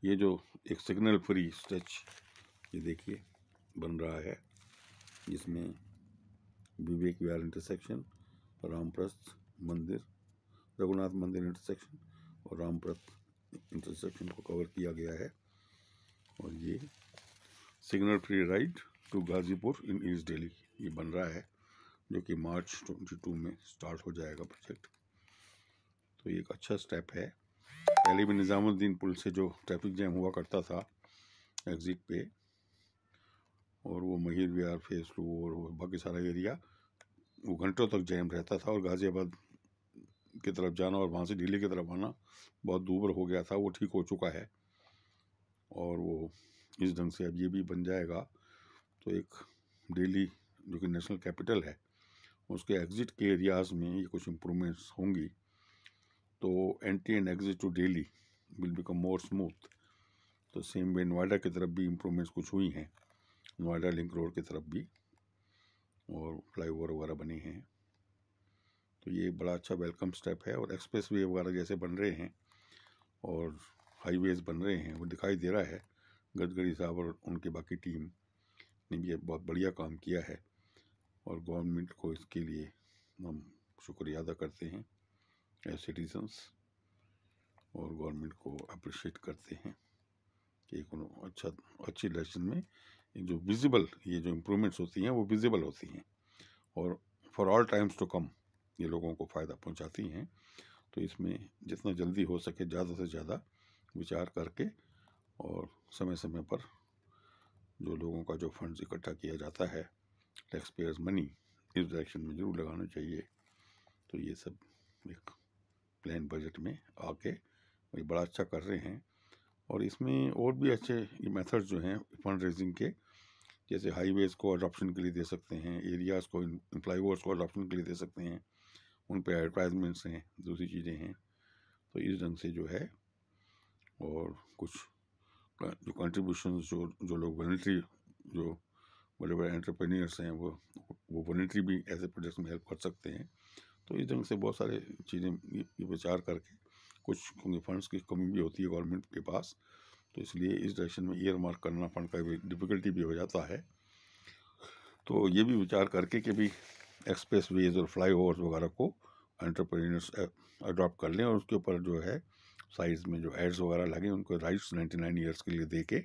ये जो एक सिग्नल फ्री स्ट्रेच ये देखिए बन रहा है, जिसमें विवेक विहार इंटरसेक्शन, रामप्रस्थ मंदिर, रघुनाथ मंदिर इंटरसेक्शन और रामप्रस्थ इंटरसेक्शन को कवर किया गया है। और ये signal free ride to Ghazipur in east Delhi ये बन रहा है, जो कि मार्च 22 में स्टार्ट हो जाएगा प्रोजेक्ट। तो ये एक अच्छा स्टेप है। पहले भी निज़ामुद्दीन पुल से जो ट्रैफिक जैम हुआ करता था एग्ज़िट पे, और वो महिर विहार फेस 2 और बाकी सारा एरिया वो घंटों तक जैम रहता था, और गाज़ियाबाद की तरफ जाना और वहाँ से दिल्ली की तरफ आना बहुत दूर हो गया था। वो ठीक हो चुका है, और वो इस ढंग से अब ये भी बन जाएगा। तो एक दिल्ली जो कि नेशनल कैपिटल है, उसके एग्ज़िट के एरियाज़ में ये कुछ इम्प्रूवमेंट्स होंगी, तो entry and exit to Delhi will become more smooth. तो सेम वे नोएडा की तरफ भी इम्प्रूवमेंट्स कुछ हुई हैं, नोएडा लिंक रोड की तरफ भी, और फ्लाईओवर वगैरह बने हैं। तो ये बड़ा अच्छा वेलकम स्टेप है। और एक्सप्रेस वे वगैरह जैसे बन रहे हैं और हाईवेज बन रहे हैं, वो दिखाई दे रहा है। गडकरी साहब और उनकी बाकी टीम ने भी बहुत बढ़िया काम किया है, और गवर्नमेंट को इसके लिए हम शुक्रिया अदा करते हैं एज सिटीजन्स, और गवर्नमेंट को अप्रिशिएट करते हैं कि एक अच्छी डायरेक्शन में जो विजिबल ये जो इम्प्रूवमेंट्स होती हैं वो विजिबल होती हैं, और for all times to come ये लोगों को फ़ायदा पहुंचाती हैं। तो इसमें जितना जल्दी हो सके ज़्यादा से ज़्यादा विचार करके, और समय समय पर जो लोगों का जो फंड्स इकट्ठा किया जाता है, टैक्स पेयर्स मनी, इस डायरेक्शन में ज़रूर लगाना चाहिए। तो ये सब एक प्लान बजट में आके ये बड़ा अच्छा कर रहे हैं। और इसमें और भी अच्छे ये मेथड्स जो हैं फंड रेजिंग के, जैसे हाईवेज़ को अडॉप्शन के लिए दे सकते हैं, एरियाज़ को फ्लाईओवर्स को अडॉप्शन के लिए दे सकते हैं, उन पे एडवर्टाइजमेंट्स हैं, दूसरी चीज़ें हैं। तो इस ढंग से जो है, और कुछ जो कंट्रीब्यूशंस जो लोग वॉलंटरी, जो बड़े बड़े एंटरप्रेन्योर्स हैं वो वॉलंटरी भी ऐसे प्रोजेक्ट्स में हेल्प कर सकते हैं। तो इस ढंग से बहुत सारे चीज़ें ये विचार करके, कुछ क्योंकि फंड्स की कमी भी होती है गवर्नमेंट के पास, तो इसलिए इस डायरेक्शन में ईयर मार्क करना फंड का भी डिफ़िकल्टी भी हो जाता है। तो ये भी विचार करके कि भी एक्सप्रेस वेज और फ्लाई ओवर्स वगैरह को एंटरप्रेन्योर्स अडॉप्ट कर लें, और उसके ऊपर जो है साइड्स में जो एड्स वगैरह लगे उनको राइट्स 99 ईयर्स के लिए दे के,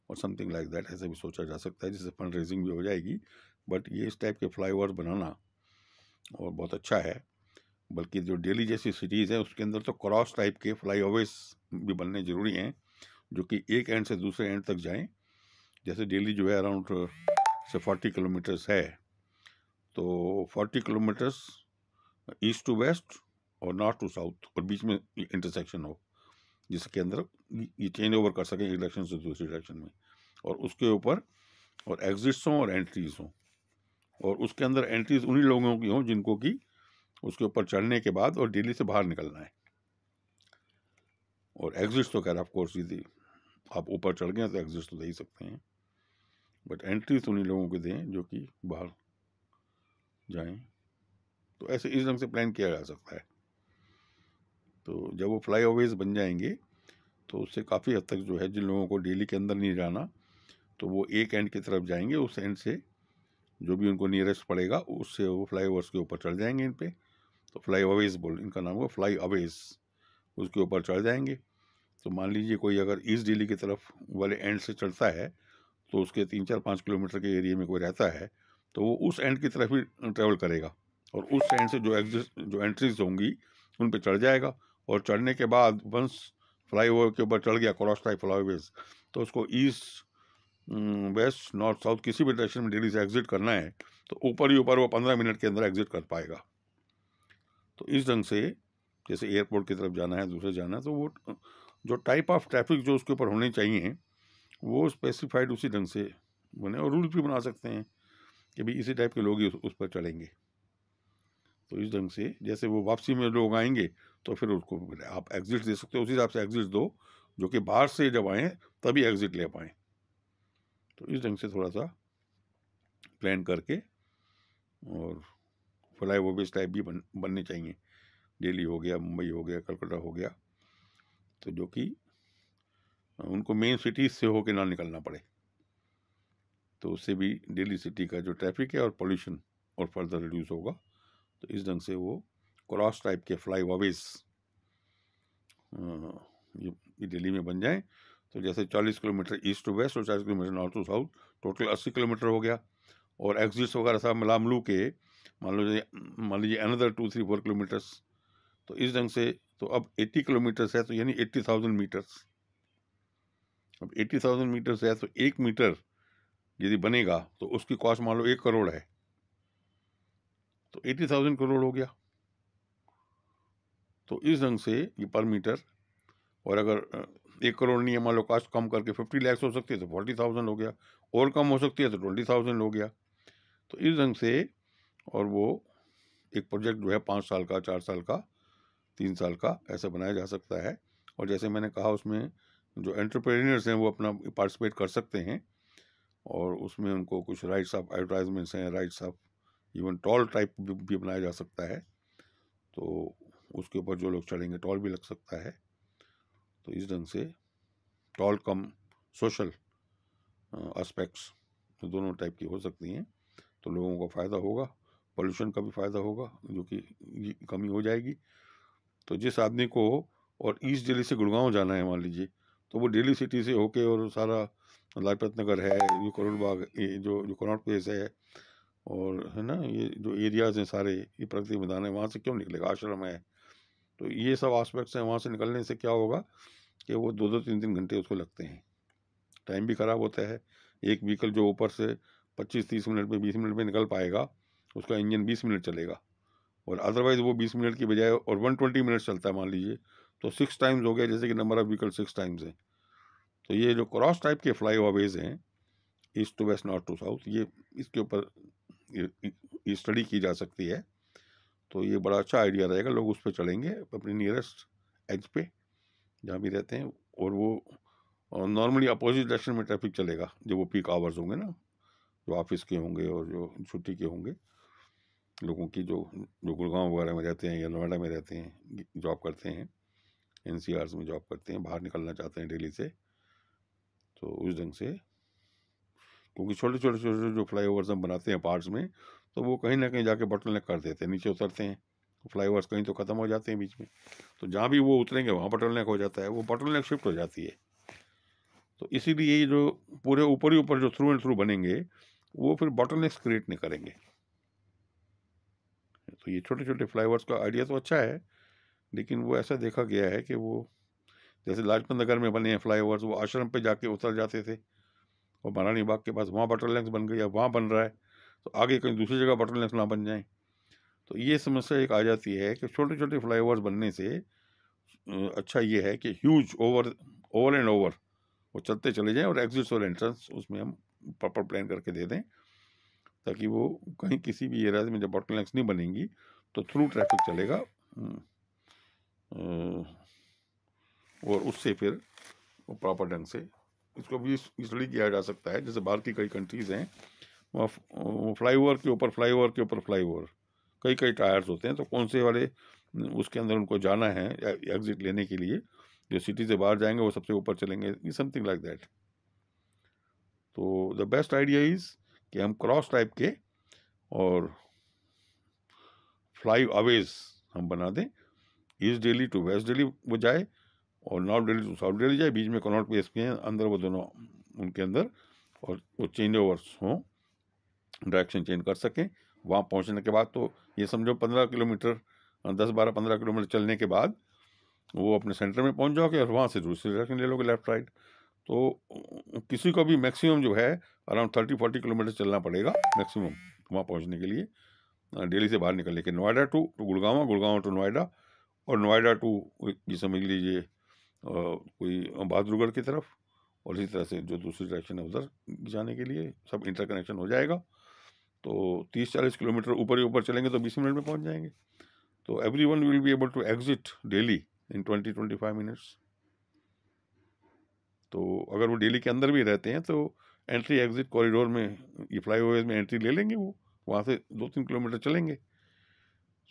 और समथिंग लाइक दैट ऐसे भी सोचा जा सकता है, जिससे फंड रेजिंग भी हो जाएगी। बट ये इस टाइप के फ्लाई ओवर्स बनाना और बहुत अच्छा है। बल्कि जो दिल्ली जैसी सिटीज़ है उसके अंदर तो क्रॉस टाइप के फ्लाई ओवर्स भी बनने ज़रूरी हैं, जो कि एक एंड से दूसरे एंड तक जाएं। जैसे दिल्ली जो है अराउंड से 40 किलोमीटर्स है, तो 40 किलोमीटर्स ईस्ट टू वेस्ट और नॉर्थ टू साउथ, और बीच में इंटरसेक्शन हो, जिसके अंदर ये चेंज ओवर कर सकें एक डायरेक्शन से दूसरी डायरेक्शन में, और उसके ऊपर और एग्जिट्स हों और एंट्रीज हों, और उसके अंदर एंट्रीज उन्हीं लोगों की हों जिनको कि उसके ऊपर चढ़ने के बाद और दिल्ली से बाहर निकलना है, और एग्जिट्स तो खैर ऑफ कोर्स यदि आप ऊपर चढ़ गए तो एग्जिट्स तो दे ही सकते हैं, बट एंट्रीज उन्हीं लोगों को दें जो कि बाहर जाएं। तो ऐसे इस ढंग से प्लान किया जा सकता है। तो जब वो फ्लाई ओवर्स बन जाएंगे तो उससे काफ़ी हद तक जो है, जिन लोगों को दिल्ली के अंदर नहीं जाना, तो वो एक एंड की तरफ जाएंगे, उस एंड से जो भी उनको नियरेस्ट पड़ेगा उससे वो फ्लाई ओवर्स के ऊपर चढ़ जाएंगे इन पे। तो फ्लाई ओवेज बोल इनका नाम होगा, फ्लाई अवेज, उसके ऊपर चढ़ जाएंगे। तो मान लीजिए कोई अगर ईस्ट दिल्ली की तरफ वाले एंड से चढ़ता है, तो उसके 3-4-5 किलोमीटर के एरिया में कोई रहता है, तो वो उस एंड की तरफ ही ट्रेवल करेगा, और उस एंड से जो एंट्रीज होंगी उन पर चढ़ जाएगा, और चढ़ने के बाद वंस फ्लाई ओवर के ऊपर चढ़ गया क्रॉस टाइप फ्लाई ओवेज, तो उसको ईस्ट वेस्ट नॉर्थ साउथ किसी भी डायरेक्शन में दिल्ली से एग्जिट करना है, तो ऊपर ही ऊपर वो 15 मिनट के अंदर एग्जिट कर पाएगा। तो इस ढंग से जैसे एयरपोर्ट की तरफ जाना है, दूसरे जाना है, तो वो जो टाइप ऑफ ट्रैफिक जो उसके ऊपर होने चाहिए वो स्पेसिफाइड उसी ढंग से बने, और रूल भी बना सकते हैं कि भाई इसी टाइप के लोग ही उस पर चलेंगे। तो इस ढंग से जैसे वो वापसी में लोग आएंगे तो फिर उसको आप एग्जिट दे सकते हो, उसी हिसाब से एग्जिट दो जो कि बाहर से जब आएँ तभी एग्जिट ले पाएँ। तो इस ढंग से थोड़ा सा प्लान करके, और फ्लाई ओवर्स टाइप भी बनने चाहिए। दिल्ली हो गया, मुंबई हो गया, कलकत्ता हो गया, तो जो कि उनको मेन सिटीज से होके ना निकलना पड़े। तो उससे भी दिल्ली सिटी का जो ट्रैफिक है और पोल्यूशन और फर्दर रिड्यूस होगा। तो इस ढंग से वो क्रॉस टाइप के फ्लाई ओवेज ये दिल्ली में बन जाएं। तो जैसे 40 किलोमीटर ईस्ट टू वेस्ट और 40 kilometre north to south, total 80 kilometre हो गया। और एग्जिट्स वगैरह सब मिला मिलू के मान लीजिए अनदर 2-3-4 किलोमीटर्स। तो इस ढंग से तो अब 80 किलोमीटर्स है, तो यानी 80,000 मीटर्स। अब 80,000 मीटर्स है तो 1 मीटर यदि बनेगा तो उसकी कॉस्ट मान लो 1 करोड़ है, तो 80,000 करोड़ हो गया। तो इस ढंग से ये पर मीटर, और अगर 1 करोड़ नहीं है, मान लो कॉस्ट कम करके 50 लाख हो सकती है तो 40,000 हो गया, और कम हो सकती है तो 20,000 हो गया। तो इस ढंग से, और वो एक प्रोजेक्ट जो है 5 साल का, 4 साल का, 3 साल का ऐसा बनाया जा सकता है। और जैसे मैंने कहा उसमें जो एंटरप्रेन्योर्स हैं वो अपना पार्टिसिपेट कर सकते हैं, और उसमें उनको कुछ राइट्स ऑफ एडवर्टाइजमेंट्स हैं, rights of even toll type भी बनाया जा सकता है। तो उसके ऊपर जो लोग चढ़ेंगे टॉल भी लग सकता है। तो इस ढंग से टॉल कम सोशल एस्पेक्ट्स दोनों टाइप की हो सकती हैं। तो लोगों को फ़ायदा होगा, पोल्यूशन का भी फ़ायदा होगा, जो कि कमी हो जाएगी। तो जिस आदमी को और ईस्ट दिल्ली से गुड़गांव जाना है मान लीजिए, तो वो दिल्ली सिटी से होके, और सारा लाजपत नगर है, जो करोड़ बाग, ये जो कनॉट प्लेस है, और है ना, ये जो एरियाज़ हैं सारे, ये प्रगति मैदान है, वहाँ से क्यों निकलेगा, आश्रम है। तो ये सब आस्पेक्ट्स हैं। वहाँ से निकलने से क्या होगा कि वो 2-2, 3-3 घंटे उसको लगते हैं, टाइम भी ख़राब होता है। एक व्हीकल जो ऊपर से 25-30 मिनट में, 20 मिनट में निकल पाएगा, उसका इंजन 20 मिनट चलेगा, और अदरवाइज़ वो 20 मिनट की बजाय और 120 मिनट चलता है मान लीजिए, तो 6 टाइम्स हो गया, जैसे कि नंबर ऑफ व्हीकल 6 टाइम्स है। तो ये जो क्रॉस टाइप के फ्लाई ओवेज हैं, east to west, north to south, ये इसके ऊपर ये स्टडी की जा सकती है। तो ये बड़ा अच्छा आइडिया रहेगा, लोग उस पर चढ़ेंगे अपने नियरेस्ट एज पे जहाँ भी रहते हैं, और वो नॉर्मली अपोजिट डायरेक्शन में ट्रैफिक चलेगा जब वो पीक आवर्स होंगे ना, जो ऑफिस के होंगे और जो छुट्टी के होंगे लोगों की, जो गुड़गांव वगैरह में रहते हैं या नोएडा में रहते हैं, जॉब करते हैं, एनसीआर में जॉब करते हैं, बाहर निकलना चाहते हैं दिल्ली से। तो उस ढंग से, क्योंकि छोटे छोटे छोटे जो फ्लाई ओवर्स हम बनाते हैं पार्ट्स में, तो वो कहीं ना कहीं जाके बटलनेक कर देते हैं, नीचे उतरते हैं, फ्लाई ओवर्स कहीं तो ख़त्म हो जाते हैं बीच में, तो जहाँ भी वो उतरेंगे वहाँ बटलनेक हो जाता है, वो बटलनेक शिफ्ट हो जाती है। तो इसीलिए ये जो पूरे ऊपर ही ऊपर जो थ्रू एंड थ्रू बनेंगे, वो फिर बॉटलनेक्स क्रिएट नहीं करेंगे। तो ये छोटे छोटे फ्लाईओवर्स का आइडिया तो अच्छा है, लेकिन वो ऐसा देखा गया है कि वो जैसे लाजपत नगर में बने हैं फ्लाईओवर्स, वो आश्रम पे जाके उतर जाते थे, और महारानी बाग के पास वहाँ बॉटलनेक्स बन गई, अब वहाँ बन रहा है, तो आगे कहीं दूसरी जगह बॉटलनेक्स ना बन जाएं। तो ये समस्या एक आ जाती है कि छोटे छोटे फ्लाईओवर्स बनने से अच्छा ये है कि ह्यूज ओवर एंड ओवर वो चलते चले जाएं, और एग्जिट्स और एंट्रेंस उसमें हम प्रॉपर प्लान करके दे दें, ताकि वो कहीं किसी भी एरिया में जब बॉटलनेक्स नहीं बनेंगी तो थ्रू ट्रैफिक चलेगा, और उससे फिर वो प्रॉपर ढंग से इसको भी स्टडी किया जा सकता है। जैसे बाहर की कई कंट्रीज़ हैं, वहाँ फ्लाईओवर के ऊपर फ्लाईओवर के ऊपर फ्लाईओवर, कई कई टायर्स होते हैं, तो कौन से वाले उसके अंदर उनको जाना है एग्जिट लेने के लिए, जो सिटी से बाहर जाएंगे वो सबसे ऊपर चलेंगे, समथिंग लाइक दैट। तो द बेस्ट आइडिया इज़ कि हम क्रॉस टाइप के और फ्लाई अवेज हम बना दें, east Delhi to west Delhi वो जाए, और north Delhi to south Delhi जाए, बीच में कनॉट प्लेस के अंदर वो दोनों उनके अंदर, और वो चेंज ओवर्स हों, डायरेक्शन चेंज कर सकें। वहाँ पहुँचने के बाद तो ये समझो 15 किलोमीटर, 10-12-15 किलोमीटर चलने के बाद वो अपने सेंटर में पहुँच जाओगे, और वहाँ से दूसरी डायरेक्शन ले लोगे लेफ्ट राइट। तो किसी को भी मैक्सिमम जो है अराउंड 30-40 किलोमीटर चलना पड़ेगा मैक्सिमम वहाँ पहुँचने के लिए, दिल्ली से बाहर निकलने के। नोएडा टू गुड़गांव, गुड़गांव टू नोएडा, और नोएडा टू ये समझ लीजिए कोई बहादुरगढ़ की तरफ, और इसी तरह से जो दूसरी डायरेक्शन है उधर जाने के लिए सब इंटरकनेक्शन हो जाएगा। तो 30-40 किलोमीटर ऊपर ही ऊपर चलेंगे तो 20 मिनट में पहुंच जाएंगे। तो everyone will be able to exit Delhi in 20-25 minutes. तो अगर वो दिल्ली के अंदर भी रहते हैं तो एंट्री एग्जिट कॉरिडोर में, ये फ्लाईओवर्स में एंट्री ले लेंगे, वो वहाँ से 2-3 किलोमीटर चलेंगे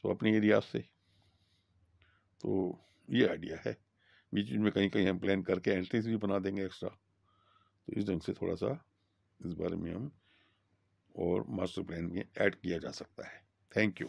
तो अपने एरिया से। तो ये आइडिया है। बीच बीच में कहीं कहीं हम प्लान करके एंट्रीज भी बना देंगे एक्स्ट्रा। तो इस ढंग से थोड़ा सा इस बारे में हम और मास्टर प्लान में ऐड किया जा सकता है। Thank you.